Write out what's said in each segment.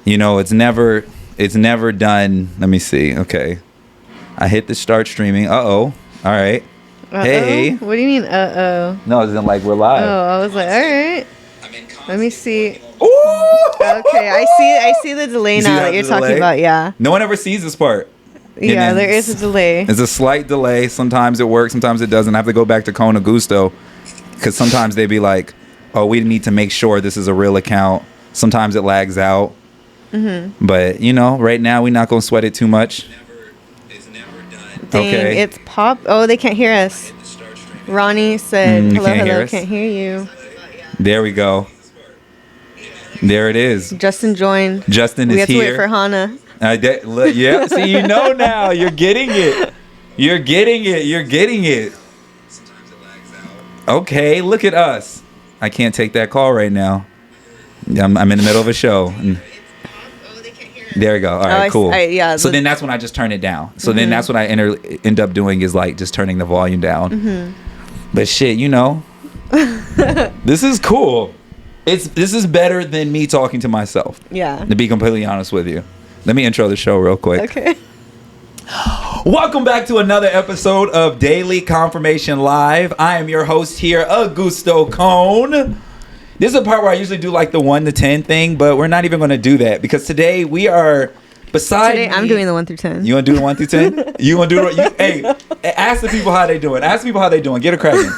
You know, it's never done. Let me see. Okay. I hit the start streaming. All right. Uh-oh? Hey. What do you mean, No, it's like we're live. Oh, I was like, all right. Let me see. Ooh! Okay, I see the delay You see now that that you're delay? talking about. Yeah. No one ever sees this part. Yeah, And there is a delay. It's a slight delay. Sometimes it works. Sometimes it doesn't. I have to go back to Kona Gusto because sometimes they be like, "Oh, we need to make sure this is a real account." Sometimes it lags out. Mm-hmm. But you know, right now we're not gonna sweat it too much. Dang, Okay. it's pop. Oh, they can't hear us. Ronnie said, You hello, can't hear hello, us? can't hear you. There we go. There it is. Justin joined. Justin We is have to here. wait for Hannah. Yeah, see, you know now. You're getting it. You're getting it. You're getting it. Okay, look at us. I can't take that call right now. I'm in the middle of a show. There we go. All right, cool. Yeah. So then that's when I just turn it down. So then that's what I end up doing is like just turning the volume down. Mm-hmm. But shit, you know, this is cool. This is better than me talking to myself. Yeah. To be completely honest with you. Let me intro the show real quick. Okay. Welcome back to another episode of Daily Confirmation Live. I am your host here, Augusto Cone. This is a part where I usually do like the 1 to 10 thing, but we're not even going to do that because today we are Today I'm doing the 1 through 10. You want to do the 1 through 10? You want to do it? Hey, ask the people how they doing. Ask people how they doing. Get a cracking.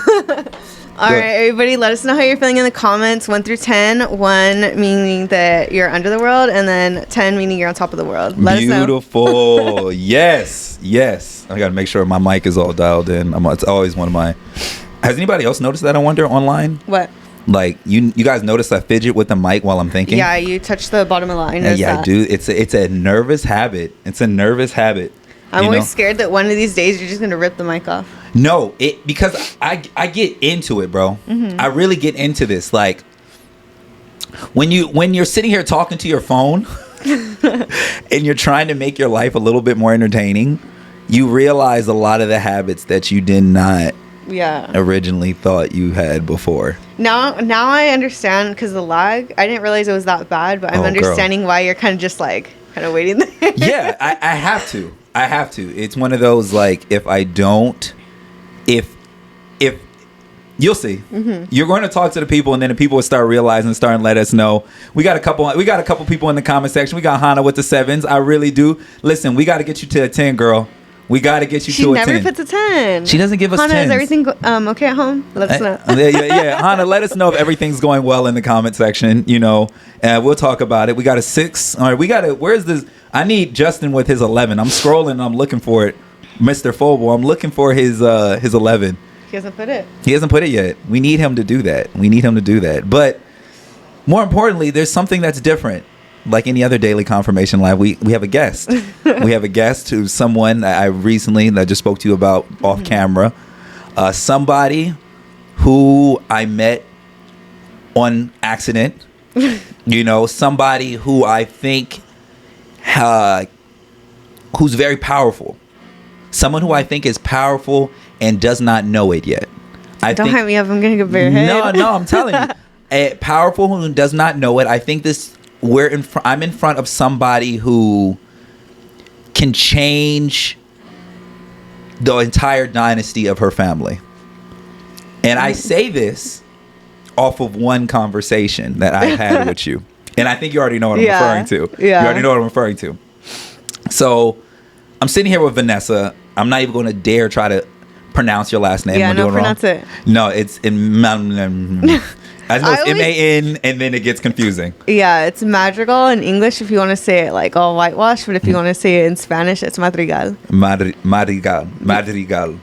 All right, everybody, let us know how you're feeling in the comments. 1 through 10. 1 meaning that you're under the world, and then 10 meaning you're on top of the world. Let us know. Beautiful. Yes. I got to make sure my mic is all dialed in. It's always one of my... Has anybody else noticed that, I wonder, online? What? Like, you guys notice I fidget with the mic while I'm thinking? Yeah, you touch the bottom of the line. Yeah, I do. It's a nervous habit. It's a nervous habit. I'm always scared that one of these days you're just going to rip the mic off. No, because I get into it, bro. Mm-hmm. I really get into this. Like, when you're sitting here talking to your phone and you're trying to make your life a little bit more entertaining, you realize a lot of the habits that you did not originally thought you had before. Now I understand because the lag, I didn't realize it was that bad, but I'm understanding why you're kind of just like kind of waiting there. Yeah, I have to. It's one of those like if you'll see, you're going to talk to the people, and then the people will start realizing, start and let us know. We got a couple people in the comment section. We got Hannah with the 7s. I really do. Listen, we got to get you to a 10, girl. We got to get you to a 10. She never puts a 10. She doesn't give us 10s. Hannah, is everything okay at home? Let us know. Yeah. Hannah, let us know if everything's going well in the comment section. You know, we'll talk about it. We got a 6. All right, where's this? I need Justin with his 11. I'm scrolling. I'm looking for it. Mr. Foble, I'm looking for his 11. He hasn't put it. He hasn't put it yet. We need him to do that. But more importantly, there's something that's different. Like any other Daily Confirmation Live, we have a guest. We have a guest who's someone that I just spoke to you about off camera. Somebody who I met on accident. You know, somebody who I think who's very powerful. Someone who I think is powerful and does not know it yet. Don't hype me up. I'm going to get very head. No, I'm telling you. Powerful who does not know it. I think I'm in front of somebody who can change the entire dynasty of her family. And I say this off of one conversation that I've had with you. And I think you already know what I'm referring to. Yeah. You already know what I'm referring to. So I'm sitting here with Vanessa. I'm not even going to dare try to pronounce your last name. Yeah, no, pronounce it. No, it's in... I know it's M-A-N, and then it gets confusing. Yeah, it's madrigal in English if you want to say it like all whitewash, but if you want to say it in Spanish, it's madrigal. Madrigal.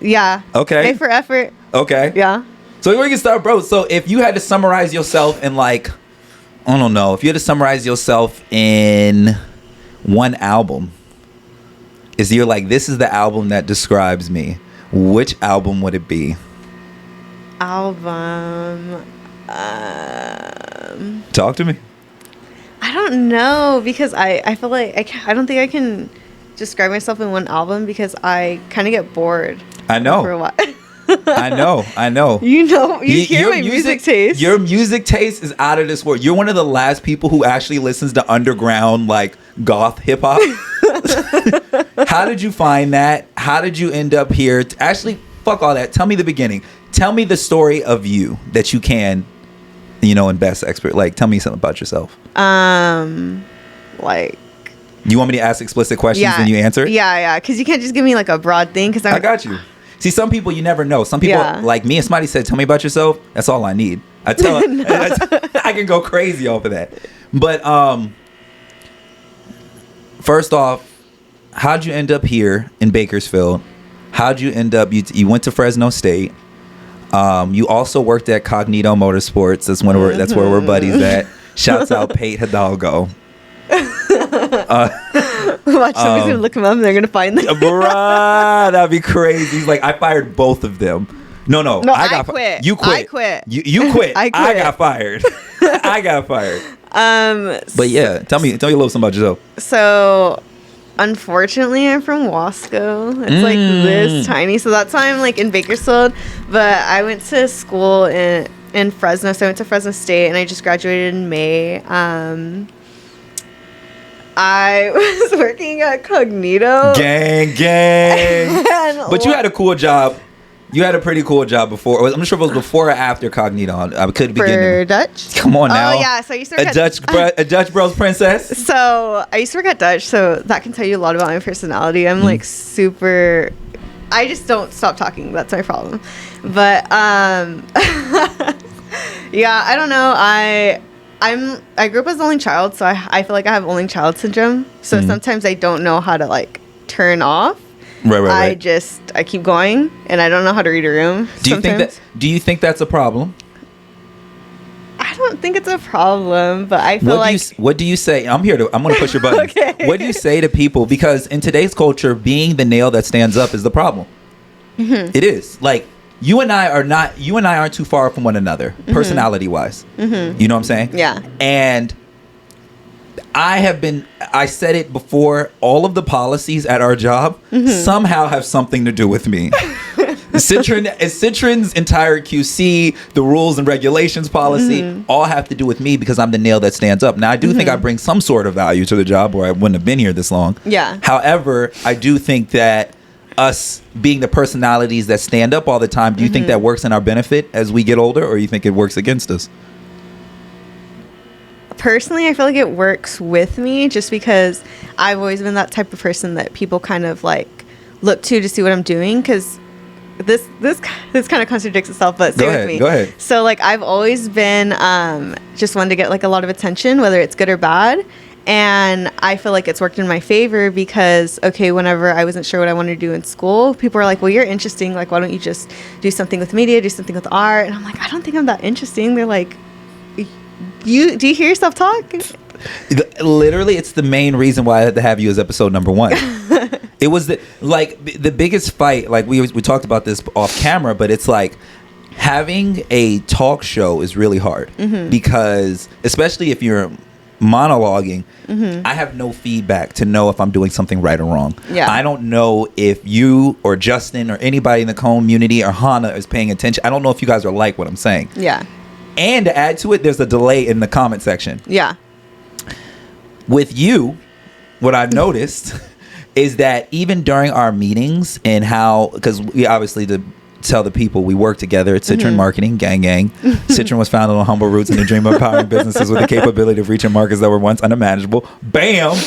Yeah. Okay. A for effort. Okay. Yeah. So we can start, bro. So if you had to summarize yourself in like, I don't know, if you had to summarize yourself in one album, you're like, this is the album that describes me, which album would it be? Album... Talk to me. I don't know because I feel like I don't think I can describe myself in one album because I kind of get bored. I know. For a while. I know. You hear my music taste. Your music taste is out of this world. You're one of the last people who actually listens to underground, like, goth hip hop. How did you find that? How did you end up here? Actually, fuck all that. Tell me the beginning. Tell me the story of you that you can, and best expert. Like, tell me something about yourself. Like, you want me to ask explicit questions and you answer? Yeah. Because you can't just give me like a broad thing. Because I got you. See, some people you never know. Some people like me. If somebody said, "Tell me about yourself," that's all I need. I can go crazy off of that. But first off, how'd you end up here in Bakersfield? How'd you end up? You went to Fresno State. You also worked at Cognito Motorsports. That's where we're buddies at. Shouts out Pate Hidalgo. Watch, somebody's gonna look him up and they're gonna find them. Bruh, that'd be crazy. He's like, I fired both of them. No, I quit. You quit. I quit. You quit. I quit. I got fired. I got fired. But yeah, tell me a little something about yourself. So, unfortunately, I'm from Wasco. It's like this tiny. So that's why I'm like in Bakersfield. But I went to school in Fresno. So I went to Fresno State and I just graduated in May. I was working at Cognito. Gang. But you had a cool job. You had a pretty cool job before. I'm not sure if it was before or after Cognito. I could be for Dutch. Come on now. Oh yeah, so I used to work a Dutch Bros princess. So I used to work at Dutch, so that can tell you a lot about my personality. I'm like super. I just don't stop talking. That's my problem. But yeah, I don't know. I grew up as an only child, so I feel like I have only child syndrome. So sometimes I don't know how to like turn off. Right. I keep going, and I don't know how to read a room. Do you think that's a problem? I don't think it's a problem, but I feel what do you say? I'm going to push your button. Okay. What do you say to people? Because in today's culture, being the nail that stands up is the problem. Mm-hmm. It is. Like, you and I aren't too far from one another, personality wise. Mm-hmm. You know what I'm saying? Yeah. And I said it before, all of the policies at our job somehow have something to do with me. Citron's entire QC, the rules and regulations policy, all have to do with me because I'm the nail that stands up. Now, I do think I bring some sort of value to the job or I wouldn't have been here this long. Yeah. However, I do think that us being the personalities that stand up all the time, do you think that works in our benefit as we get older, or you think it works against us? Personally, I feel like it works with me just because I've always been that type of person that people kind of like look to see what I'm doing. Because this kind of contradicts itself, but stay with me. Go ahead. So like I've always been just one to get like a lot of attention, whether it's good or bad. And I feel like it's worked in my favor because, okay, whenever I wasn't sure what I wanted to do in school, people were like, well, you're interesting. Like, why don't you just do something with media, do something with art? And I'm like, I don't think I'm that interesting. They're like, do you hear yourself talk? Literally, it's the main reason why I had to have you as episode number 1. It was the biggest fight. Like we talked about this off camera, but it's like having a talk show is really hard because, especially if you're monologuing, I have no feedback to know if I'm doing something right or wrong. Yeah. I don't know if you or Justin or anybody in the community or Hannah is paying attention. I don't know if you guys are like what I'm saying. Yeah. And to add to it, there's a delay in the comment section. Yeah. With you, what I've noticed is that even during our meetings and how, because we obviously to tell the people we work together at Citron Marketing, gang. Citron was founded on humble roots and the dream of empowering businesses with the capability of reaching markets that were once unimaginable. Bam!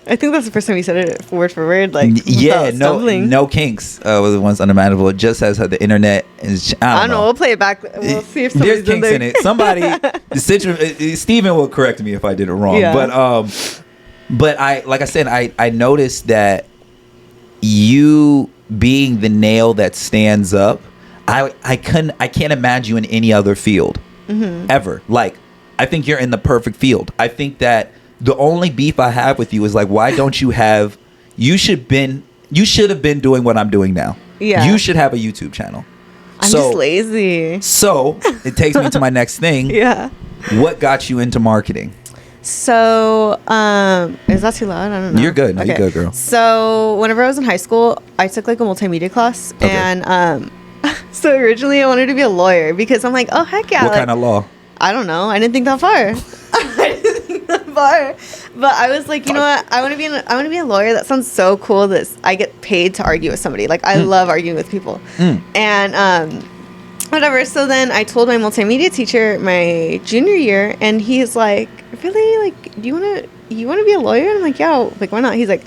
I think that's the first time you said it word for word. Like, yeah, no kinks was once unimaginable. It just as the internet is. I don't know. We'll play it back. We'll see if there's kinks in it. Somebody, Steven will correct me if I did it wrong. Yeah. But like I said, I noticed that you being the nail that stands up. I can't imagine you in any other field ever. Like, I think you're in the perfect field. I think that the only beef I have with you is like, why don't you have? You should have been doing what I'm doing now. Yeah. You should have a YouTube channel. I'm just lazy. So it takes me to my next thing. Yeah. What got you into marketing? So, is that too loud? I don't know. You're good. No, okay. You're good, girl. So, whenever I was in high school, I took like a multimedia class, and So originally I wanted to be a lawyer because I'm like, oh heck yeah. What kind of law? I don't know. I didn't think that far. I didn't think that far. But I was like, you know what? I want to be a lawyer. That sounds so cool. That I get paid to argue with somebody. Like I love arguing with people. And whatever. So then I told my multimedia teacher my junior year, and he's like, really? Like, do you want to be a lawyer? And I'm like, yeah. Like, why not? He's like,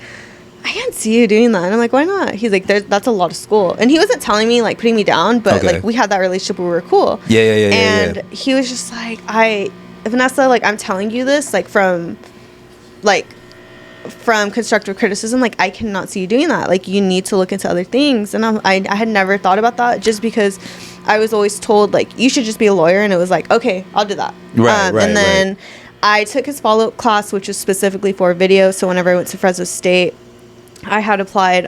I can't see you doing that. And I'm like, why not? He's like, that's a lot of school. And he wasn't telling me, like, putting me down, but, like, we had that relationship where we were cool. Yeah. And he was just like, Vanessa, like, I'm telling you this, like, from constructive criticism, like, I cannot see you doing that. Like, you need to look into other things. And I had never thought about that just because I was always told, like, you should just be a lawyer. And it was like, okay, I'll do that. Right. And then I took his follow-up class, which was specifically for video. So whenever I went to Fresno State, I had applied,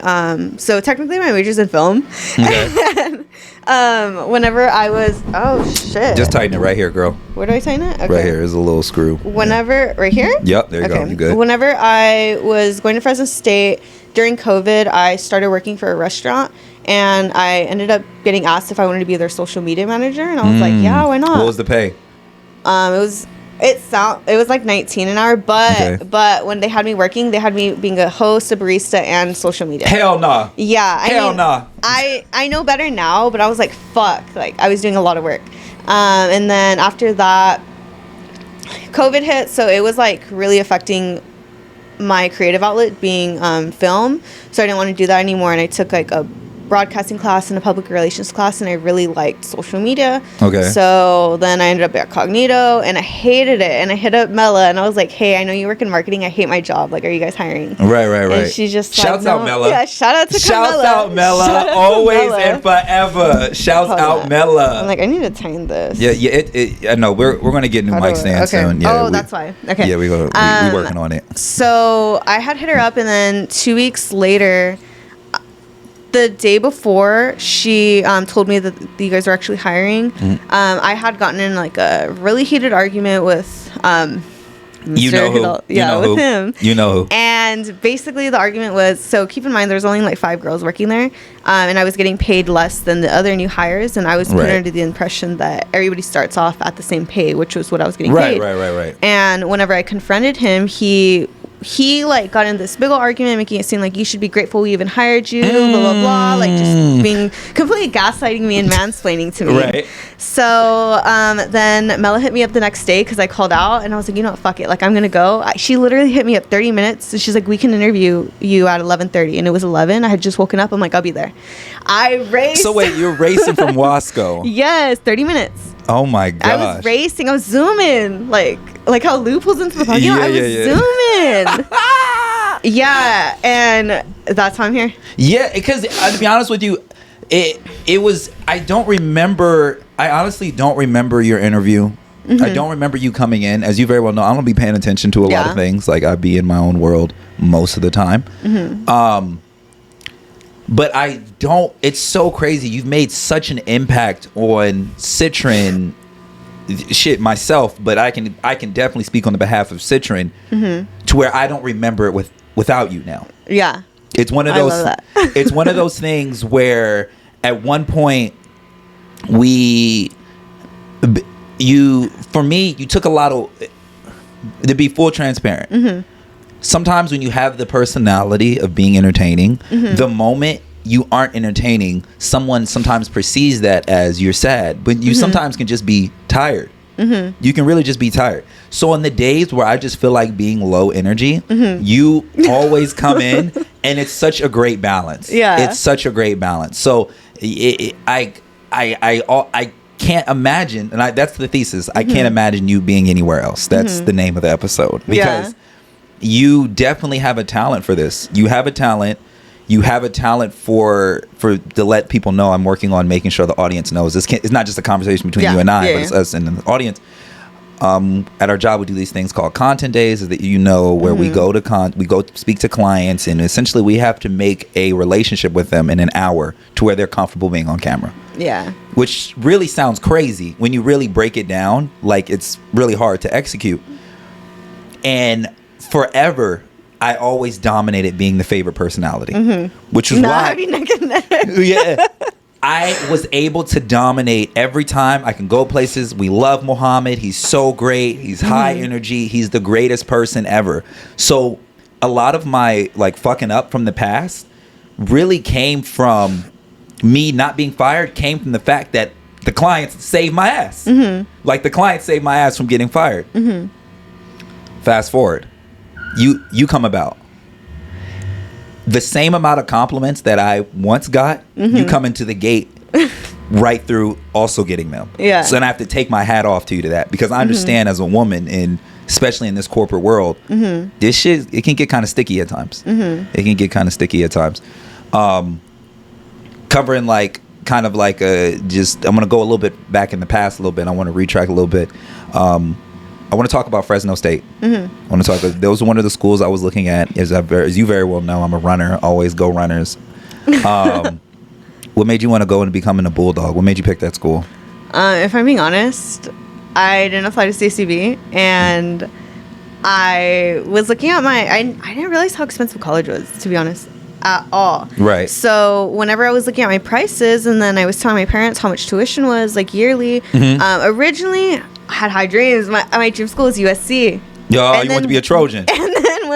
so technically my major's in film. Okay. And, whenever I was, oh shit. Just tighten it right here, girl. Where do I tighten it? Okay. Right here is a little screw. Right here? Yep, there you go. You good. Whenever I was going to Fresno State, during COVID, I started working for a restaurant, and I ended up getting asked if I wanted to be their social media manager, and I was like, yeah, why not? What was the pay? It was like 19 an hour, but when they had me working, they had me being a host, a barista, and social media. Hell nah. Yeah. Hell nah. I know better now, but I was like, fuck. Like, I was doing a lot of work. And then after that, COVID hit, so it was like really affecting my creative outlet being film. So I didn't want to do that anymore, and I took like a broadcasting class and a public relations class, and I really liked social media. Okay. So then I ended up at Cognito, and I hated it. And I hit up Mela, and I was like, hey, I know you work in marketing. I hate my job. Like, are you guys hiring? Right. And she's just shouts out Mela. Yeah, shout out to Shouts out Mela. Always and forever. Shouts out Mela. I'm like, I need to tighten this. Yeah. I know. We're going to get new mic stands soon. Yeah, that's why. Okay. Yeah, we're working on it. So I had hit her up, and then 2 weeks later, the day before she told me that you guys were actually hiring, I had gotten in like a really heated argument with you know who. with him. You know who. And basically the argument was, so keep in mind there's only like 5 girls working there, and I was getting paid less than the other new hires, and I was put under the impression that everybody starts off at the same pay, which was what I was getting paid. Right. And whenever I confronted him, he like got in this big old argument, making it seem like you should be grateful we even hired you, blah blah blah, like just being completely gaslighting me and mansplaining to me. Right. So then Mela hit me up the next day because I called out, and I was like, you know what, fuck it, like I'm gonna go. She literally hit me up 30 minutes, and she's like, we can interview you at 11:30, and it was 11. I had just woken up. I'm like, I'll be there. I raced. So wait, you're racing from Wasco? Yes, 30 minutes. Oh my gosh. I was racing. I was zooming, like how Lou pulls into the parking lot. I was zooming. Yeah, and that's how I'm here. Yeah, because to be honest with you, it was. I honestly don't remember your interview. I don't remember you coming in. As you very well know, I don't be paying attention to a lot of things. Like, I be in my own world most of the time. But I don't. It's so crazy. You've made such an impact on Citron. Shit, myself, but I can definitely speak on the behalf of Citron to where I don't remember it without you now. Yeah, it's one of those. I love that. It's one of those things where at one point you took a lot of, to be full transparent. Sometimes when you have the personality of being entertaining, the moment you aren't entertaining, someone sometimes perceives that as you're sad, but you sometimes can just be tired. You can really just be tired. So on the days where I just feel like being low energy, you always come in, and it's such a great balance. Yeah, it's such a great balance. So I can't imagine, and that's the thesis. I can't imagine you being anywhere else. That's the name of the episode, because you definitely have a talent for this. You have a talent. You have a talent for to let people know. I'm working on making sure the audience knows this. It's not just a conversation between you and I, but it's us and the audience. At our job, we do these things called content days, that where we go to speak to clients, and essentially we have to make a relationship with them in an hour to where they're comfortable being on camera. Yeah, which really sounds crazy when you really break it down. Like, it's really hard to execute, and forever I always dominated being the favorite personality, which is why. Yeah, I was able to dominate every time. I can go places. We love Muhammad. He's so great. He's high energy. He's the greatest person ever. So a lot of my like fucking up from the past really came from me not being fired, came from the fact that the clients saved my ass. Like the clients saved my ass from getting fired. Fast forward. You come about. The same amount of compliments that I once got, you come into the gate right through also getting them. Yeah. So then I have to take my hat off to you to that, because I understand as a woman, and especially in this corporate world, this shit, it can get kind of sticky at times. It can get kind of sticky at times. Covering like kind of like I'm going to go a little bit back in the past a little bit. I want to retrack a little bit. I want to talk about Fresno State. I want to talk about, those were one of the schools I was looking at. As you very well know, I'm a runner. Always go runners. What made you want to go into becoming a Bulldog? What made you pick that school? If I'm being honest, I didn't apply to CCB, and I was looking at I didn't realize how expensive college was, to be honest, at all. Right. So whenever I was looking at my prices, and then I was telling my parents how much tuition was, like yearly, originally I had high dreams. My dream school was USC. Yo, you want to be a Trojan. And then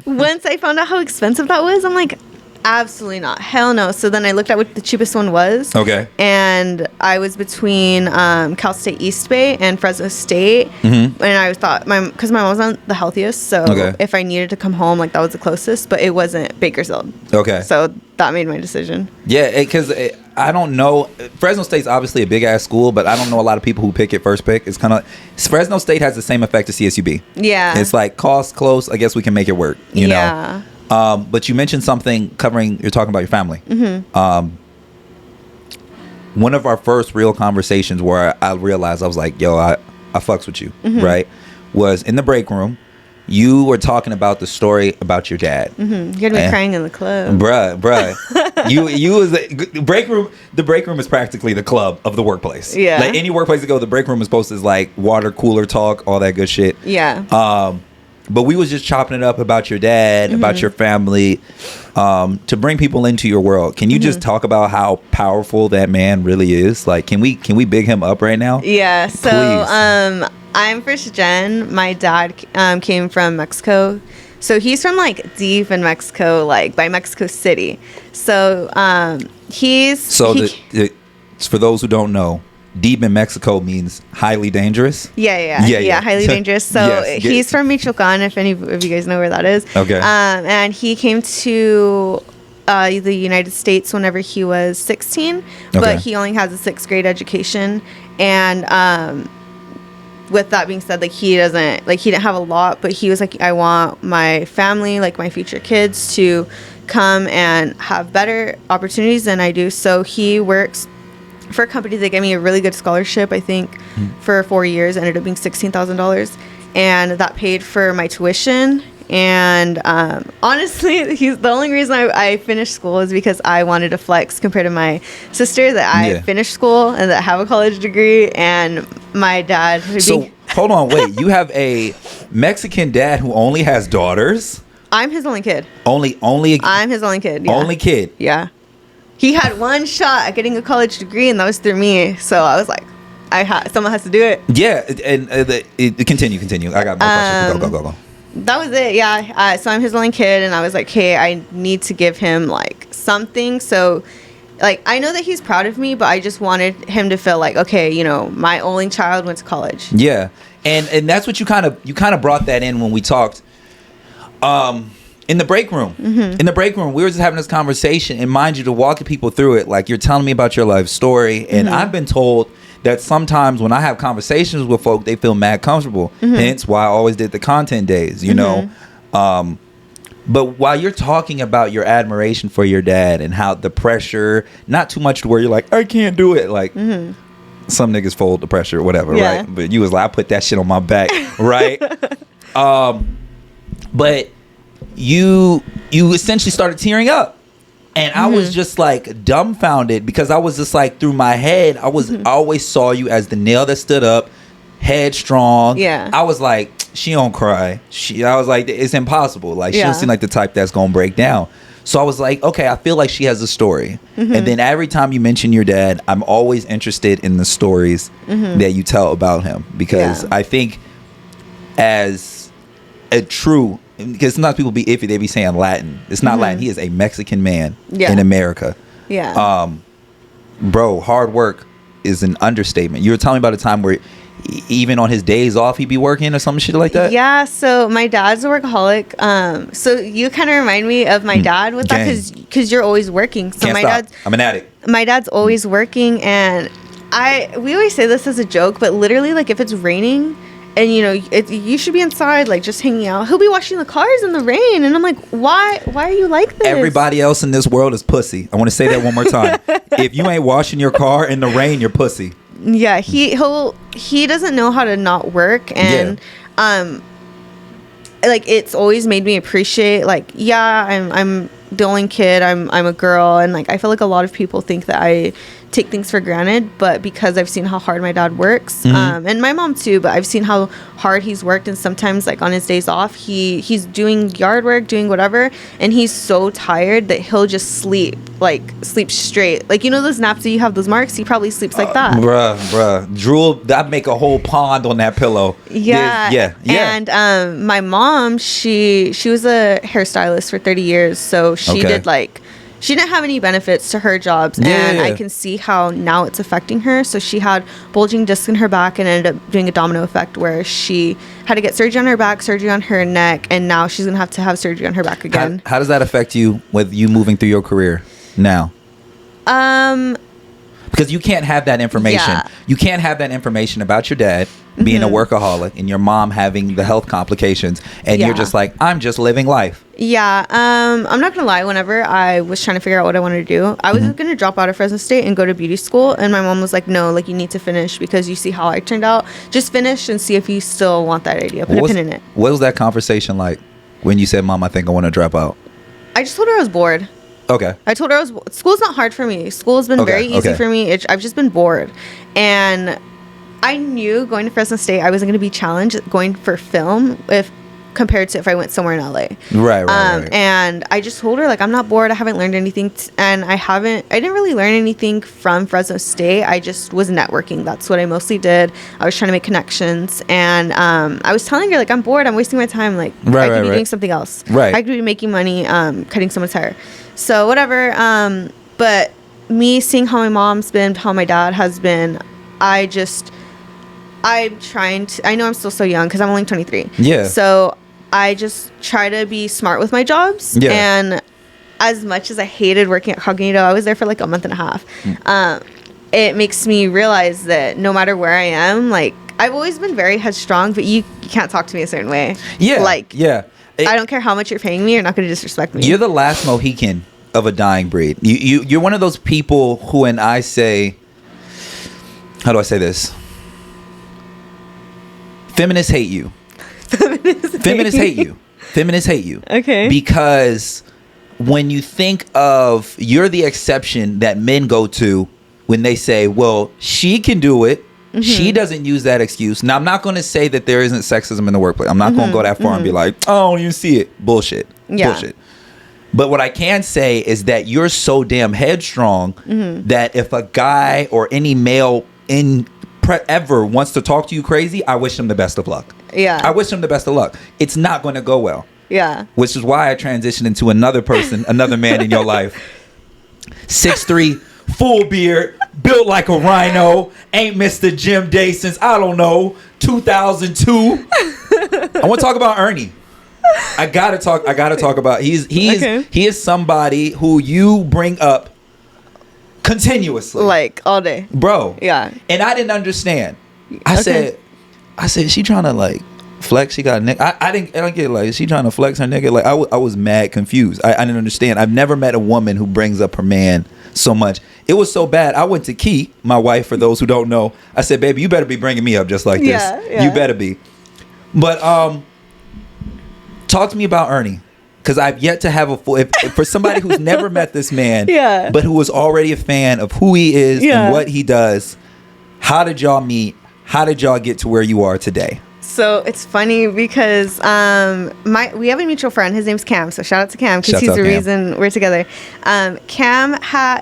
once I found out how expensive that was, I'm like, absolutely not. Hell no. So then I looked at what the cheapest one was. Okay. And I was between Cal State East Bay and Fresno State. And I thought, because my mom's not the healthiest, so if I needed to come home, like that was the closest, but it wasn't Bakersfield. Okay. So that made my decision. Yeah, because I don't know. Fresno State's obviously a big ass school, but I don't know a lot of people who pick it first pick. It's kind of, Fresno State has the same effect as CSUB. Yeah. It's like cost close. I guess we can make it work. You know. But you mentioned something you're talking about your family. One of our first real conversations where I realized, I was like, yo, I fucks with you, right? Was in the break room. You were talking about the story about your dad. You had me crying in the club. Bruh. you was the break room. The break room is practically the club of the workplace. Yeah. Like any workplace to go, the break room is supposed to like water cooler talk, all that good shit. Yeah. But we was just chopping it up about your dad, about your family, to bring people into your world. Can you just talk about how powerful that man really is? Like, can we big him up right now? Yeah. So, please. I'm first gen. My dad came from Mexico. So he's from like deep in Mexico, like by Mexico City. So for those who don't know, deep in Mexico means highly dangerous. Yeah, highly dangerous. So he's from Michoacan, if any of you guys know where that is. Okay. And he came to the United States whenever he was 16, but he only has a 6th grade education. And with that being said, like he didn't have a lot, but he was like, I want my family, like my future kids, to come and have better opportunities than I do. So he works for a company that gave me a really good scholarship, I think, for 4 years. Ended up being $16,000, and that paid for my tuition. And honestly, the only reason I finished school is because I wanted to flex compared to my sister, that I finished school and that I have a college degree, and my dad. So hold on, wait. You have a Mexican dad who only has daughters? I'm his only kid. Only. I'm his only kid. Yeah. Only kid. Yeah. He had one shot at getting a college degree, and that was through me. So I was like, someone has to do it. Yeah, and continue. I got more questions. Go. That was it. Yeah. So I'm his only kid, and I was like, hey, I need to give him like something. So, like, I know that he's proud of me, but I just wanted him to feel like, okay, you know, my only child went to college. Yeah, and that's what you kind of brought that in when we talked. In the break room. In the break room, we were just having this conversation, and mind you, to walk people through it, like you're telling me about your life story, and I've been told that sometimes when I have conversations with folk, they feel mad comfortable. Hence why I always did the content days, you know. But while you're talking about your admiration for your dad and how the pressure, not too much to where you're like, I can't do it, like some niggas fold the pressure or whatever, right? But you was like, I put that shit on my back, right? But you essentially started tearing up, and I was just like dumbfounded, because I was just like, through my head, I always saw you as the nail that stood up, headstrong. Yeah. I was like, she don't cry. I was like, it's impossible. Like, she don't seem like the type that's gonna break down. So I was like, okay, I feel like she has a story. Mm-hmm. And then every time you mention your dad, I'm always interested in the stories that you tell about him, because I think as a true, because sometimes people be iffy, they be saying Latin. It's not Latin. He is a Mexican man in America. Yeah. Bro, hard work is an understatement. You were telling me about a time where even on his days off, he'd be working or some shit like that. Yeah. So my dad's a workaholic. So you kind of remind me of my dad with that, because you're always working. So I'm an addict. My dad's always working, and we always say this as a joke, but literally, like, if it's raining and you should be inside, like, just hanging out, he'll be washing the cars in the rain, and I'm like, why are you like this? Everybody else in this world is pussy. I want to say that one more time. If you ain't washing your car in the rain, you're pussy. Yeah, he doesn't know how to not work, and like, it's always made me appreciate, like, I'm the only kid, I'm a girl, and like, I feel like a lot of people think that I take things for granted, but because I've seen how hard my dad works, and my mom too, but I've seen how hard he's worked, and sometimes, like, on his days off, he's doing yard work, doing whatever, and he's so tired that he'll just sleep straight, like, those naps that you have those marks, he probably sleeps like that. Bruh, drool, I'd make a whole pond on that pillow. Yeah. And my mom, she was a hairstylist for 30 years, so she did, like, she didn't have any benefits to her jobs, and I can see how now it's affecting her. So she had bulging discs in her back, and ended up doing a domino effect where she had to get surgery on her back, surgery on her neck, and now she's gonna have to have surgery on her back again. How does that affect you with you moving through your career now? Because you can't have that information. Yeah. You can't have that information about your dad being a workaholic and your mom having the health complications, and you're just like, I'm just living life. Yeah. I'm not gonna lie, whenever I was trying to figure out what I wanted to do, I was gonna drop out of Fresno State and go to beauty school, and my mom was like, no, like, you need to finish, because you see how I turned out. Just finish and see if you still want that idea. Put a pin in it. What was that conversation like when you said, Mom, I think I want to drop out? I just told her I was bored. Okay. I told her school's not hard for me. School has been very easy for me. I've just been bored. And I knew going to Fresno State, I wasn't going to be challenged going for film compared to if I went somewhere in LA. Right. And I just told her, like, I'm not bored. I haven't learned anything. And I didn't really learn anything from Fresno State. I just was networking. That's what I mostly did. I was trying to make connections. And I was telling her, like, I'm bored. I'm wasting my time. Like, I could be doing something else. Right. I could be making money cutting someone's hair. So whatever. But me seeing how my mom's been, how my dad has been, I'm trying to, I know I'm still so young because I'm only 23. Yeah. So I just try to be smart with my jobs. Yeah. And as much as I hated working at Cognito, I was there for like a month and a half. It makes me realize that no matter where I am, like, I've always been very headstrong, but you can't talk to me a certain way. Yeah. Like, yeah. I don't care how much you're paying me, you're not going to disrespect me. You're the last Mohican of a dying breed. You're one of those people who, and I say, how do I say this? Feminists hate you. Feminists hate you. Feminists hate you. Okay. Because when you think of, you're the exception that men go to when they say, well, she can do it. She doesn't use that excuse. Now, I'm not going to say that there isn't sexism in the workplace. I'm not going to go that far and be like, oh, you see it. Bullshit. Yeah. Bullshit. But what I can say is that you're so damn headstrong that if a guy or any male ever wants to talk to you crazy, I wish them the best of luck. Yeah. I wish them the best of luck. It's not going to go well. Yeah. Which is why I transitioned into another person, another man in your life. 6'3", full beard, built like a rhino, ain't missed the gym day since, I don't know, 2002. I want to talk about Ernie. I gotta talk about, he is somebody who you bring up continuously, like all day, bro. Yeah. And I didn't understand. I said she trying to like flex, she got a nigga. I don't get, like, is she trying to flex her nigga? Like, I was mad confused. I didn't understand. I've never met a woman who brings up her man so much. It was so bad. I went to Key, my wife, for those who don't know. I said, baby, you better be bringing me up just like this. Yeah. You better be. But talk to me about Ernie, because I've yet to have a full, if for somebody who's never met this man, but who was already a fan of who he is and what he does. How did y'all meet? How did y'all get to where you are today? So it's funny because we have a mutual friend. His name's Cam. So shout out to Cam because Shouts he's out the Cam. reason we're together.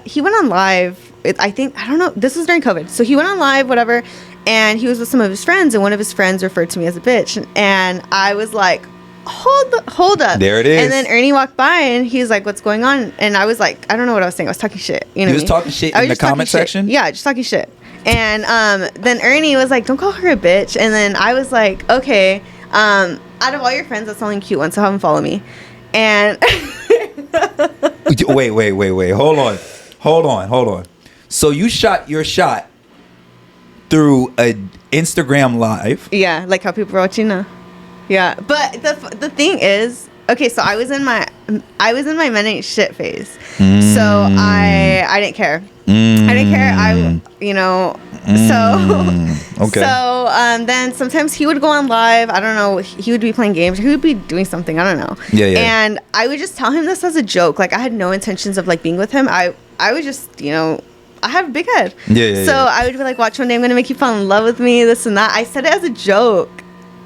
He went on live. I don't know. This was during COVID. So he went on live, whatever, and he was with some of his friends, and one of his friends referred to me as a bitch, and I was like, hold up. There it is. And then Ernie walked by and he's like, what's going on? And I was like, I don't know what I was saying. I was talking shit. You know, You was talking shit in the comment section? Yeah, just talking shit. And then Ernie was like, don't call her a bitch. And then I was like, okay, out of all your friends, that's the only cute one, so have him follow me. And Wait. Hold on. So you shot your shot through a Instagram live. yeah, like how people are watching now. Yeah, but the thing is, okay, so I was in my men ain't shit phase. So I didn't care. I didn't care. Okay. So then sometimes he would go on live. I don't know. He would be playing games. Or he would be doing something. I don't know. Yeah. And I would just tell him this as a joke. Like I had no intentions of like being with him. I was just, I have a big head. So I would be like, watch one day I'm going to make you fall in love with me, this and that. I said it as a joke.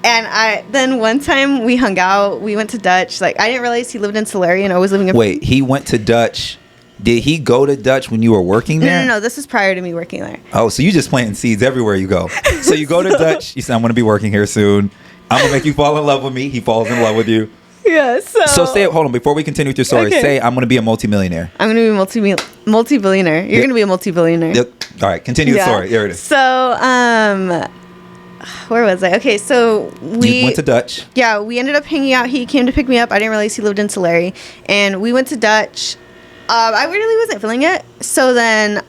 And then one time we hung out. We went to Dutch. Like I didn't realize he lived in Tulare and I was living in... Wait, he went to Dutch. Did he go to Dutch when you were working there? No. This is prior to me working there. Oh, so you just planting seeds everywhere you go. So you go to Dutch. You say, I'm going to be working here soon. I'm going to make you fall in love with me. He falls in love with you. Yeah, So say, hold on, before we continue with your story, Okay. say I'm going to be a multimillionaire. I'm going to be a multi-billionaire. You're going to be a multi-billionaire. Yep. All right, continue the story. There it is. So, where was I? Okay, so we You went to Dutch. Yeah, we ended up hanging out. He came to pick me up. I didn't realize he lived in Tulare. And we went to Dutch. I really wasn't feeling it. So then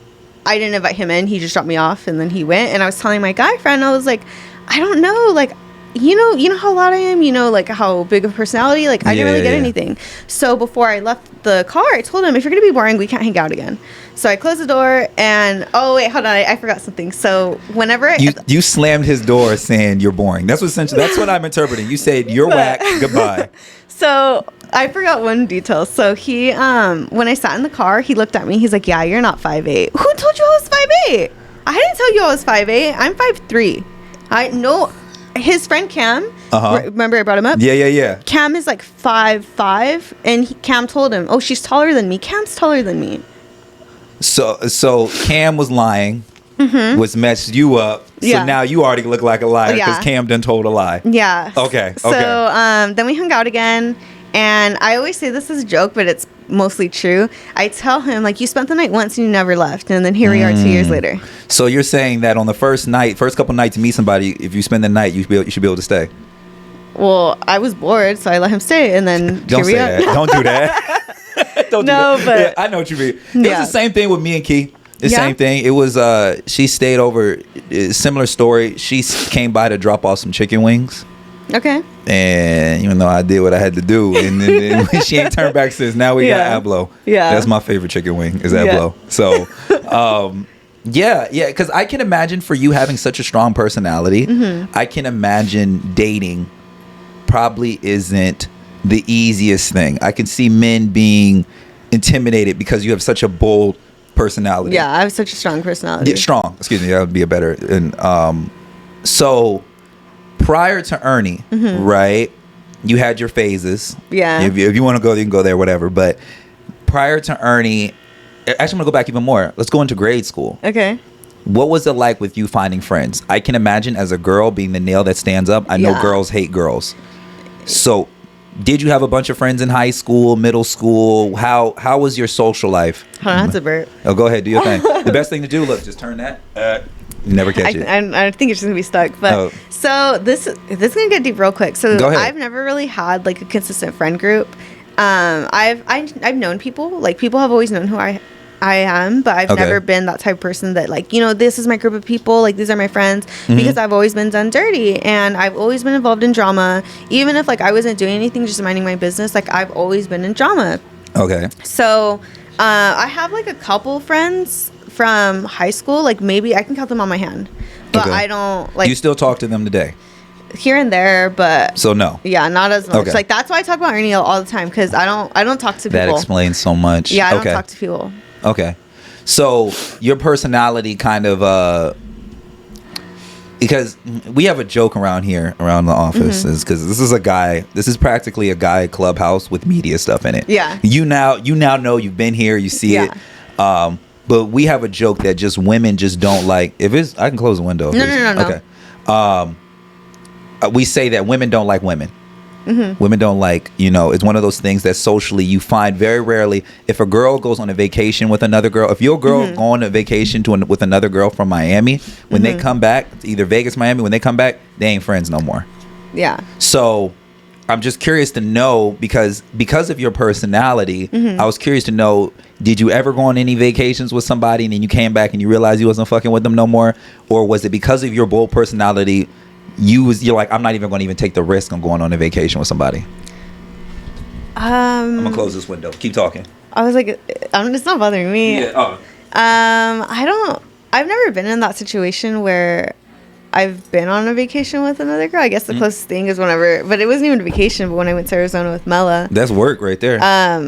I didn't invite him in. He just dropped me off and then he went. And I was telling my guy friend, I was like, I don't know. Like, you know how loud I am? You know, like how big of a personality? Like, I didn't really get anything. So before I left the car, I told him, if you're going to be boring, we can't hang out again. So I closed the door and, oh, wait, hold on. I forgot something. So whenever... You slammed his door saying you're boring. That's what I'm interpreting. You said you're whack, goodbye. So I forgot one detail. So he, when I sat in the car, he looked at me. He's like, yeah, you're not 5'8". Who told you I was 5'8"? I didn't tell you I was 5'8". I'm 5'3". I know his friend Cam, remember I brought him up? Yeah. Cam is like 5'5", and Cam told him, oh, she's taller than me. Cam's taller than me. So Cam was lying, was messed you up. So Yeah. now you already look like a liar because Yeah. Cam done told a lie. Yeah. Okay. So then we hung out again, and I always say this is a joke, but it's mostly true. I tell him, like, you spent the night once and you never left, and then here we are 2 years later. So you're saying that on the first couple nights to meet somebody, if you spend the night, you should be able to stay. Well, I was bored, so I let him stay, and then Don't here we say are. that. Don't do that. Don't No, do that. but- Yeah, I know what you mean. It Yeah. was the same thing with me and Key. The Yeah? same thing. It was she stayed over. Similar story. She came by to drop off some chicken wings. Okay. And even though I did what I had to do, and then she ain't turned back since. Now we Yeah. got Ablo. Yeah. That's my favorite chicken wing is Yeah. Ablo. So, yeah, because I can imagine for you having such a strong personality, I can imagine dating probably isn't the easiest thing. I can see men being intimidated because you have such a bold personality. Yeah, I have such a strong personality. Yeah, strong. Excuse me. That would be a better. And so prior to Ernie, right? You had your phases. Yeah. If you want to go, you can go there, whatever. But prior to Ernie, actually, I'm gonna go back even more. Let's go into grade school. Okay. What was it like with you finding friends? I can imagine as a girl being the nail that stands up. I know Yeah. girls hate girls. So, did you have a bunch of friends in high school, middle school? How was your social life? Hold on, that's a burp. Oh, go ahead, do your thing. The best thing to do, look, just turn that. You never catch it. I think it's just gonna be stuck. But Oh. so this is gonna get deep real quick. So Go ahead. I've never really had like a consistent friend group. I've known people. Like people have always known who I am, but I've Okay. never been that type of person that like, this is my group of people, like these are my friends, because I've always been done dirty and I've always been involved in drama. Even if like I wasn't doing anything, just minding my business, like I've always been in drama. Okay. So I have like a couple friends from high school, like maybe I can count them on my hand, but Okay. I don't like Do you still talk to them today? here and there, but So no. yeah, not as much. Okay. Like that's why I talk about Ernie all the time, because I don't talk to That people. explains so much. Yeah, I okay. don't talk to people. Okay. So your personality kind of because we have a joke around here, around the office, is because this is practically a guy clubhouse with media stuff in it. Yeah. You now know, you've been here, you see it. But we have a joke that just women just don't like. I can close the window. No. Okay. We say that women don't like women. Women don't like, it's one of those things that socially you find very rarely. If a girl goes on a vacation with another girl, if your girl go on a vacation with another girl from Miami, when they come back, either Vegas, Miami, when they come back, they ain't friends no more. Yeah. So I'm just curious to know, because of your personality, I was curious to know, did you ever go on any vacations with somebody and then you came back and you realized you wasn't fucking with them no more? Or was it because of your bold personality, you're like, I'm not even going to even take the risk on going on a vacation with somebody? I'm gonna close this window. Keep talking. I was like, it's not bothering me. Yeah. I've never been in that situation where I've been on a vacation with another girl. I guess the closest thing is whenever, but it wasn't even a vacation, but when I went to Arizona with Mela. That's work right there.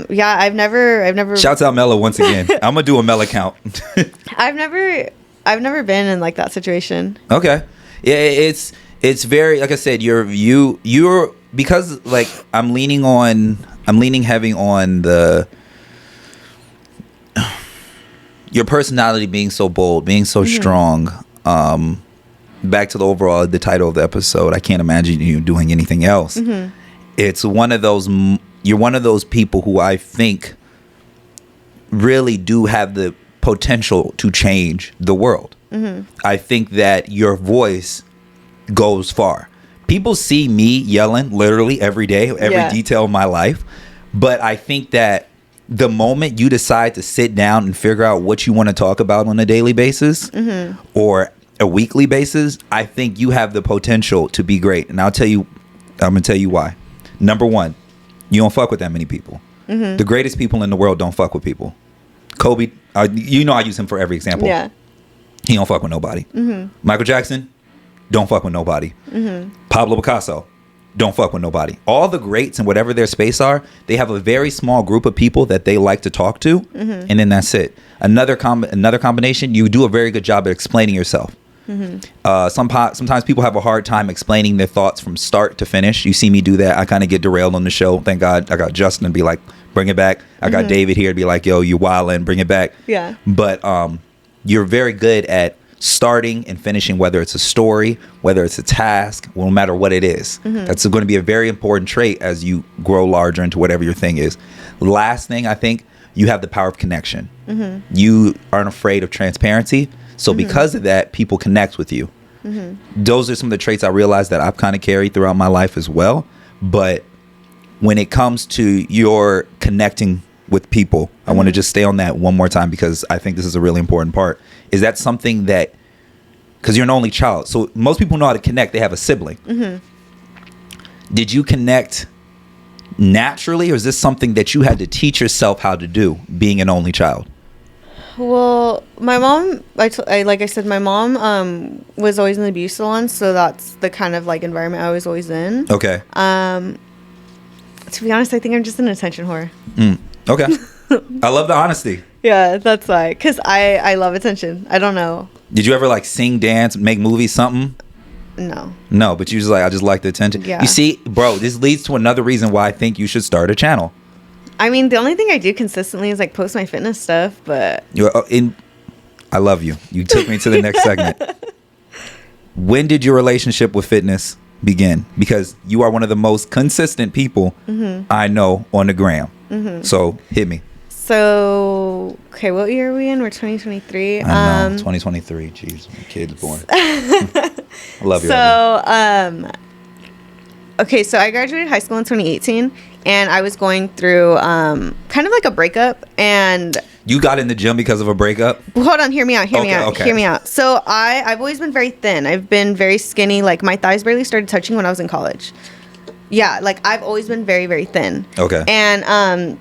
Yeah, I've never. Shouts out Mela once again. I'm gonna do a Mela count. I've never been in like that situation. Okay. Yeah, it's very, like I said, you're because like I'm leaning heavy on your personality being so bold, being so strong. Back to the title of the episode, I can't imagine you doing anything else. It's you're one of those people who I think really do have the potential to change the world. I think that your voice goes far. People see me yelling literally every day, every detail of my life, but I think that the moment you decide to sit down and figure out what you want to talk about on a daily basis or a weekly basis, I think you have the potential to be great. And I'm gonna tell you why. Number one, you don't fuck with that many people. The greatest people in the world don't fuck with people. Kobe, I use him for every example. Yeah. He don't fuck with nobody. Michael Jackson, don't fuck with nobody. Pablo Picasso, don't fuck with nobody. All the greats and whatever their space are, they have a very small group of people that they like to talk to, and then that's it. Another combination, you do a very good job at explaining yourself. Sometimes people have a hard time explaining their thoughts from start to finish. You see me do that. I kind of get derailed on the show. Thank God I got Justin to be like, bring it back. I got David here to be like, yo, you wildin', bring it back. Yeah. But you're very good at starting and finishing, whether it's a story, whether it's a task, no matter what it is. That's going to be a very important trait as you grow larger into whatever your thing is. Last thing, I think you have the power of connection. You aren't afraid of transparency. So because of that, people connect with you. Those are some of the traits I realized that I've kind of carried throughout my life as well. But when it comes to your connecting with people, I want to just stay on that one more time because I think this is a really important part. Is that something that, because you're an only child, so most people know how to connect. They have a sibling. Did you connect naturally, or is this something that you had to teach yourself how to do, being an only child? Well, my mom, like I said, my mom was always in the beauty salon, so that's the kind of like environment I was always in. Okay. To be honest, I think I'm just an attention whore. Okay. I love the honesty. Yeah, that's why. Because I love attention. I don't know. Did you ever like sing, dance, make movies, something? No, but you just like, I just like the attention. Yeah. You see, bro, this leads to another reason why I think you should start a channel. I mean, the only thing I do consistently is like post my fitness stuff, but I love you. You took me to the next segment. When did your relationship with fitness begin? Because you are one of the most consistent people I know on the gram. So hit me. So, okay, what year are we in? We're 2023. I know, 2023. Jeez, my kid's born. I love you. So, okay, so I graduated high school in 2018, and I was going through kind of like a breakup. And you got in the gym because of a breakup? Well, hold on, hear me out. Okay. Hear me out. So I've always been very thin. I've been very skinny. Like my thighs barely started touching when I was in college. Yeah, like I've always been very, very thin. Okay. And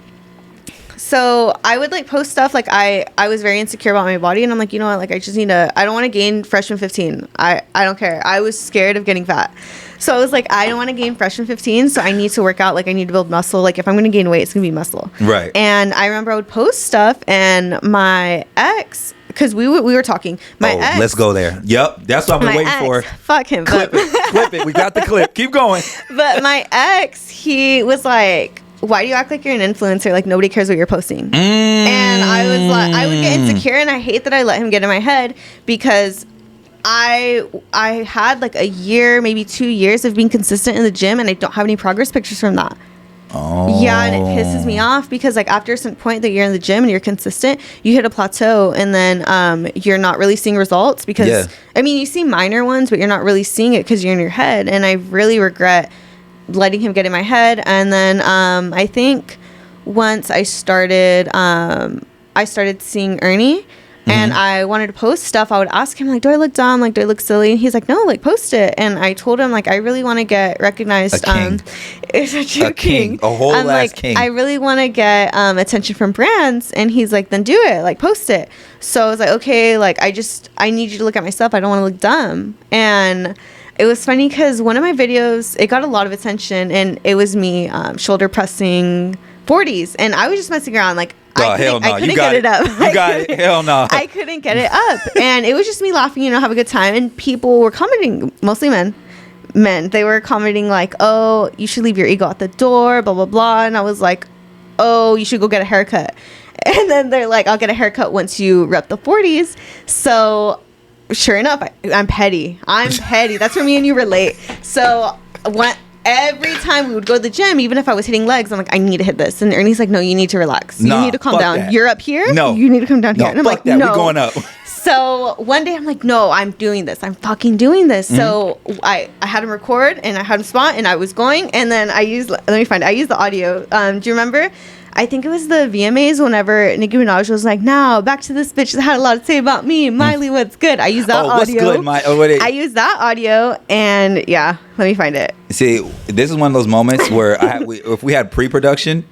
so I would like post stuff like I was very insecure about my body, and I'm like, you know what, like I just need to, I don't want to gain freshman 15. I don't care. I was scared of getting fat. So I was like, I don't want to gain freshman 15, so I need to work out. Like I need to build muscle. Like if I'm going to gain weight, it's going to be muscle. Right. And I remember I would post stuff, and my ex, because we were talking. My ex, let's go there. Yep, that's what I've been waiting for. Fuck him. Clip it. We got the clip. Keep going. But my ex, he was like, why do you act like you're an influencer? Like, nobody cares what you're posting. And I was like, I would get insecure, and I hate that I let him get in my head, because I had like a year, maybe 2 years of being consistent in the gym, and I don't have any progress pictures from that. Oh. Yeah, and it pisses me off, because like after a certain point that you're in the gym and you're consistent, you hit a plateau, and then you're not really seeing results, because I mean, you see minor ones, but you're not really seeing it because you're in your head. And I really regret letting him get in my head. And then I think once I started seeing Ernie, and I wanted to post stuff, I would ask him, like, do I look dumb? Like, do I look silly? And he's like, no, like, post it. And I told him, like, I really want to get recognized. A king. It's a true king. A whole I'm ass like, king. I really want to get attention from brands. And he's like, then do it. Like, post it. So I was like, okay, like, I need you to look at my stuff. I don't want to look dumb. And it was funny because one of my videos, it got a lot of attention. And it was me shoulder pressing 40s. And I was just messing around, like, Oh, hell no. I couldn't You got get it up. You got it. Hell no. I couldn't get it up. And it was just me laughing, have a good time. And people were commenting, mostly men. They were commenting like, oh, you should leave your ego at the door, blah, blah, blah. And I was like, oh, you should go get a haircut. And then they're like, I'll get a haircut once you rep the 40s. So sure enough, I'm petty. That's where me and you relate. So every time we would go to the gym, even if I was hitting legs, I'm like, I need to hit this. And Ernie's like, no, you need to relax. You need to calm down. That. You're up here? No. You need to come down here. And I'm like, that. no. We're going up. So one day I'm like, no, I'm doing this. I'm fucking doing this. So I had him record, and I had him spot, and I was going. And then I used the audio. Do you remember? I think it was the VMAs whenever Nicki Minaj was like, now back to this bitch that had a lot to say about me. Miley, what's good? I used that audio. What's good, I used that audio, and yeah, let me find it. See, this is one of those moments where if we had pre-production,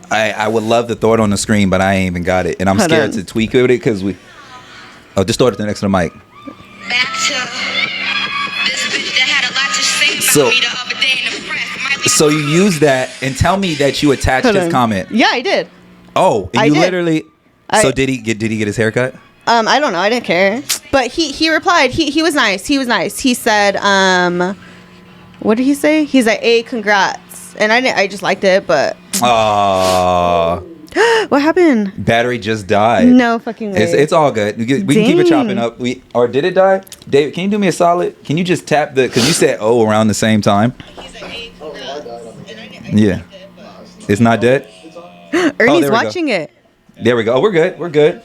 I would love to throw it on the screen, but I ain't even got it. And I'm scared to tweak with it because just throw it next to the mic. Back to this bitch that had a lot to say about me the other day in the press. So you use that, and tell me that you attached his comment. Yeah, I did. Oh, and I you did. literally. So did he get his haircut? I don't know. I didn't care. But he replied. He was nice. He said, what did he say? He's like, hey, congrats. And I just liked it, but. Aww. What happened? Battery just died. No fucking way. It's all good. We can keep it chopping up. Or did it die? David, can you do me a solid? Can you just tap because you said around the same time. Yeah. It's not dead? Ernie's watching it. There we go. Oh, we're good.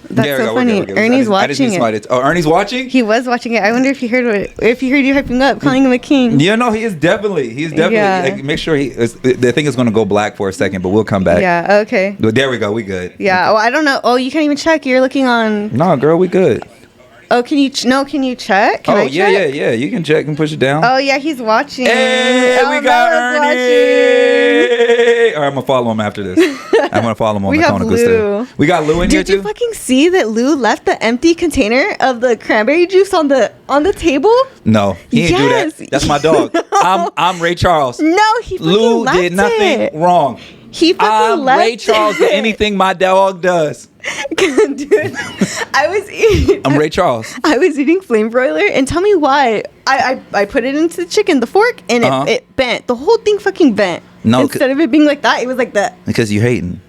That's so funny. We're good. Ernie's watching it. Oh, Ernie's watching? He was watching it. I wonder if he heard you hyping up, calling him a king. Yeah, no, he is definitely. Yeah. Like, make sure the thing is going to go black for a second, but we'll come back. Yeah, okay. But there we go. We good. Yeah. Oh, I don't know. Oh, you can't even check. You're looking on. No, girl, we good. Oh, can you check? Can I yeah, check? yeah. You can check and push it down. Oh, yeah, he's watching. Hey, we got Ernie. All right, I'm going to follow him after this. I'm going to follow him on the Conical Still. We got Lou in here, too? Did you fucking see that Lou left the empty container of the cranberry juice on the table? No, he didn't do that. That's my dog. I'm Ray Charles. No, he fucking Lou left did nothing wrong. He fucking left Ray Charles did anything my dog does. Dude, I'm Ray Charles. I was eating flame broiler, and tell me why. I put it into the chicken, the fork, and it bent. The whole thing fucking bent. No, instead of it being like that, it was like that. Because you're hating.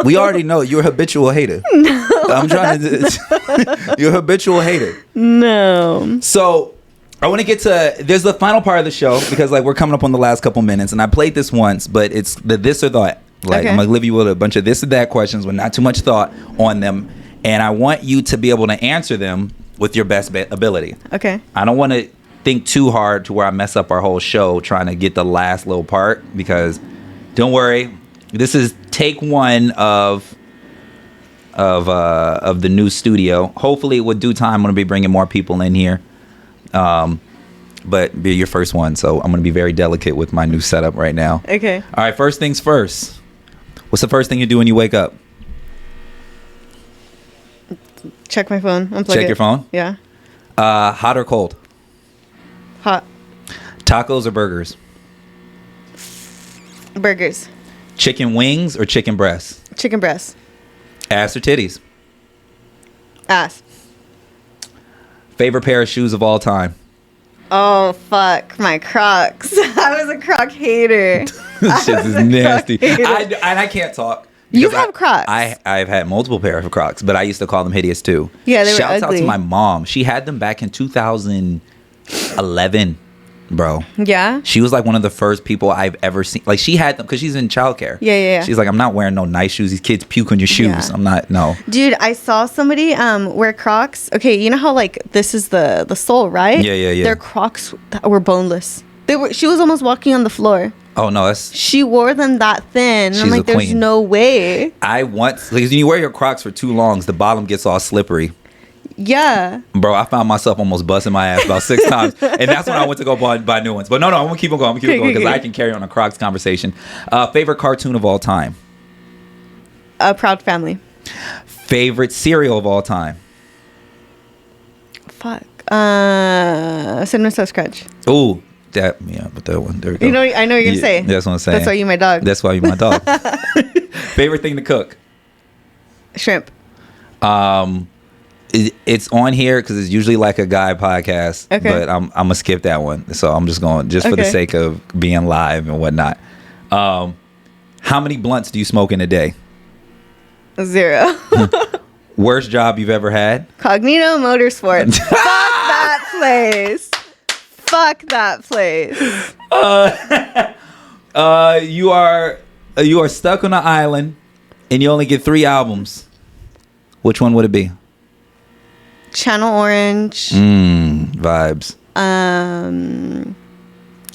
We already know you're a habitual hater. No, I'm trying to. You're a habitual hater. No. So I want to get to. There's the final part of the show because we're coming up on the last couple minutes, and I played this once, but it's the this or that. Okay. I'm gonna leave you with a bunch of this or that questions with not too much thought on them, and I want you to be able to answer them with your best ability. Okay. I don't want to think too hard to where I mess up our whole show trying to get the last little part because don't worry, this is take one of the new studio. Hopefully with due time I'm going to be bringing more people in here. But be your first one, so I'm going to be very delicate with my new setup right now. Okay. All right, first things first. What's the first thing you do when you wake up? Check my phone. Unplug Check it. your phone? Yeah. Hot or cold? Hot. Tacos or burgers? Burgers. Chicken wings or chicken breasts? Chicken breast. Ass or titties? Ass. Favorite pair of shoes of all time? Oh, fuck. My Crocs. I was a Croc hater. This shit is nasty. I can't talk. You because have Crocs. I've had multiple pairs of Crocs, but I used to call them hideous too. Yeah, they were Shouts out ugly. to my mom. She had them back in 2011, bro. Yeah? She was like one of the first people I've ever seen. Like, she had them because she's in childcare. Yeah. She's like, I'm not wearing no nice shoes. These kids puke on your shoes. Yeah. I'm not, no. Dude, I saw somebody wear Crocs. Okay, you know how like this is the sole, right? Yeah. Their Crocs that were boneless. She was almost walking on the floor. Oh, no, that's... She wore them that thin. She's I'm like, a there's queen. no way. because when you wear your Crocs for too long, the bottom gets all slippery. Yeah. Bro, I found myself almost busting my ass about 6 times. And that's when I went to go buy new ones. But no, I'm going to keep on going. Because I can carry on a Crocs conversation. Favorite cartoon of all time? A Proud Family. Favorite cereal of all time? Fuck. Cinnamon Toast Crunch. Ooh, but that one. There we go. You know, I know what you're gonna say. That's what I'm saying. That's why you my dog. That's why you my dog. Favorite thing to cook? Shrimp. It's on here because it's usually like a guy podcast. Okay. But I'm gonna skip that one. So I'm just going for the Okay. sake of being live and whatnot. How many blunts do you smoke in a day? 0. Worst job you've ever had? Cognito Motorsports. Fuck that place. Fuck that place. You are stuck on an island and you only get 3 albums. Which one would it be? Channel Orange. Vibes.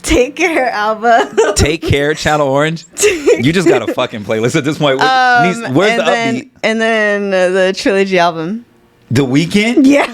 Take Care album. Take Care, Channel Orange. You just got a fucking playlist at this point. Where's the upbeat? And then the Trilogy album. The Weeknd? Yeah.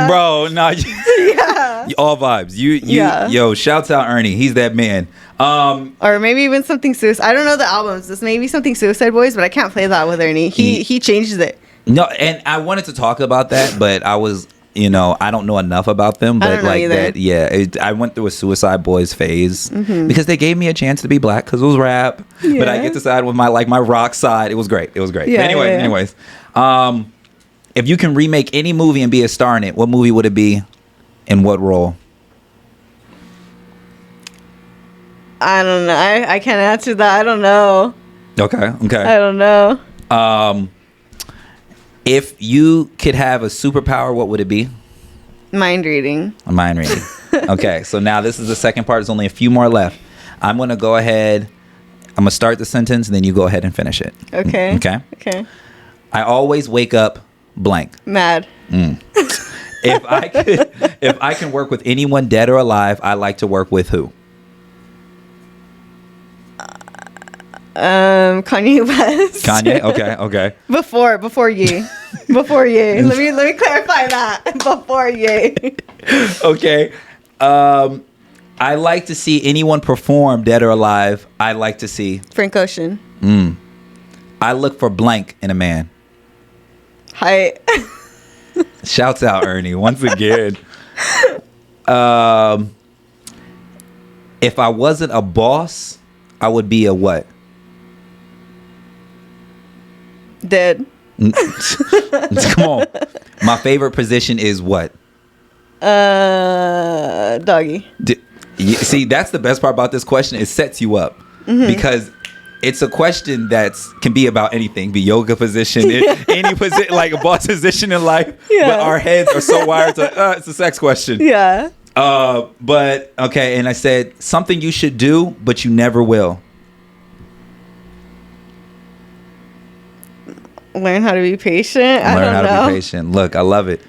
Bro, no. Yeah. All vibes. Yeah. Yo, shouts out Ernie. He's that man. Or maybe even something Suicide. I don't know the albums. This may be something Suicide Boys, but I can't play that with Ernie. He changes it. No, and I wanted to talk about that, but I was, I don't know enough about them. But I don't know like either. that, yeah. I went through a Suicide Boys phase because they gave me a chance to be black because it was rap. But I Yeah. get to side with my rock side. It was great. Yeah, But yeah. anyways, if you can remake any movie and be a star in it, what movie would it be, and what role? I don't know. I can't answer that. I don't know. Okay. I don't know. If you could have a superpower, what would it be? Mind reading. Mind reading. Okay, so now this is the second part. There's only a few more left. I'm going to go ahead. I'm going to start the sentence, and then you go ahead and finish it. Okay. Okay. I always wake up blank. Mad. If I can work with anyone dead or alive, I like to work with who? Kanye West. Kanye. Okay. Before Ye. Before Ye. Let me clarify that. Before Ye. Okay. I like to see anyone perform, dead or alive. I like to see. Frank Ocean. I look for blank in a man. Height. Shouts out Ernie once again. If I wasn't a boss, I would be a what? Dead. Come on. My favorite position is what? Doggy. See, that's the best part about this question. It sets you up because it's a question that can be about anything, be yoga position, any position, like a boss position in life. Yeah. But our heads are so wired to it's a sex question. Yeah. But okay, and I said something you should do, but you never will. Learn how to be patient. I Learn don't how know. to be patient. Look, I love it.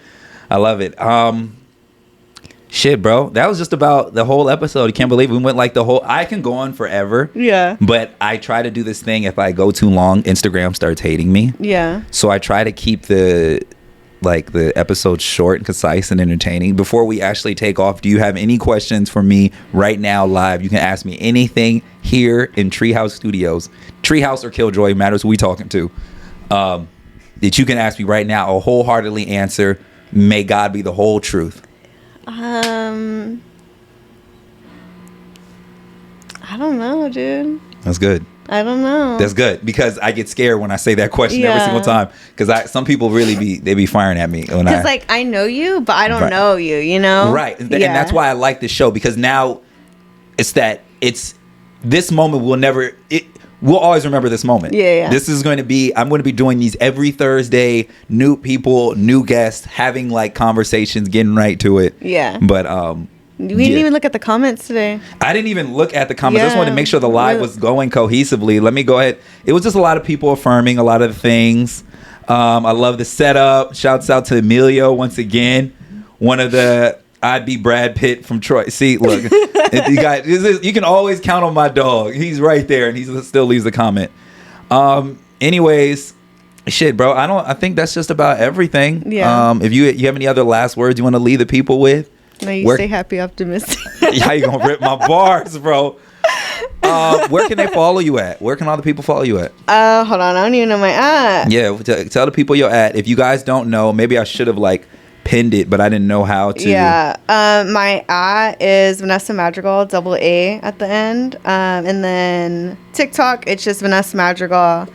Shit, bro. That was just about the whole episode. You can't believe we went like the whole. I can go on forever. Yeah. But I try to do this thing. If I go too long, Instagram starts hating me. Yeah. So I try to keep the episode short and concise and entertaining. Before we actually take off, do you have any questions for me right now live? You can ask me anything here in Treehouse Studios. Treehouse or Killjoy, matters who we talking to. That you can ask me right now. I'll wholeheartedly answer. May God be the whole truth. I don't know, dude. That's good. I don't know. That's good, because I get scared when I say that question every Yeah. single time. Because some people really be firing at me when Because like I know you, but I don't Right. know you. You know. Right, and that's why I like this show, because now it's this moment we'll always remember this moment. Yeah. This is going to be, I'm going to be doing these every Thursday, new people, new guests, having like conversations, getting right to it. Yeah. But We didn't even look at the comments today. I didn't even look at the comments. I just wanted to make sure the live Really? was going cohesively. Let me go ahead. It was just a lot of people affirming a lot of the things. I love the setup. Shouts out to Emilio once again. One of the I'd be Brad Pitt from Troy. See, look, you can always count on my dog. He's right there, and he still leaves a comment. Anyways, shit, bro. I think that's just about everything. Yeah. If you have any other last words you want to leave the people with? No, you stay happy, optimistic. How you gonna rip my bars, bro? Where can they follow you at? Where can all the people follow you at? Hold on, I don't even know my at. Yeah, tell the people you're at. If you guys don't know, maybe I should have like pinned it, but I didn't know how to. Yeah, my at is Vanessa Madrigal, double A at the end, and then TikTok, it's just Vanessa Madrigal.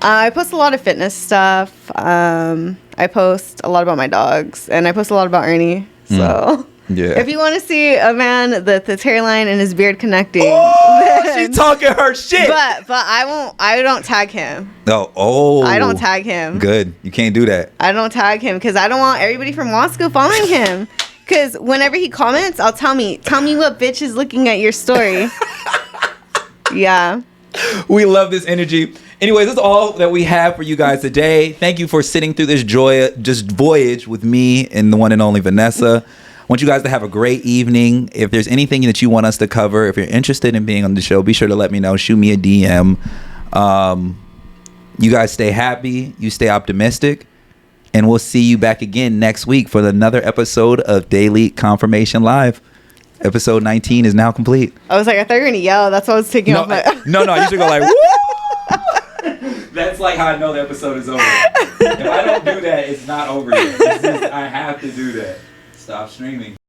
I post a lot of fitness stuff. I post a lot about my dogs, and I post a lot about Ernie. So. Yeah. If you want to see a man that's his hairline and his beard connecting, she's talking her shit. But I don't tag him. Oh. I don't tag him. Good. You can't do that. I don't tag him because I don't want everybody from Moscow following him. Because whenever he comments, I'll tell me what bitch is looking at your story. Yeah. We love this energy. Anyway, this is all that we have for you guys today. Thank you for sitting through this voyage with me and the one and only Vanessa. I want you guys to have a great evening. If there's anything that you want us to cover, if you're interested in being on the show, be sure to let me know. Shoot me a DM. You guys stay happy. You stay optimistic. And we'll see you back again next week for another episode of Daily Confirmation Live. Episode 19 is now complete. I was like, I thought you were going to yell. That's why I was taking off my... No, I usually go like, woo! That's like how I know the episode is over. If I don't do that, it's not over yet. I have to do that. Stop streaming.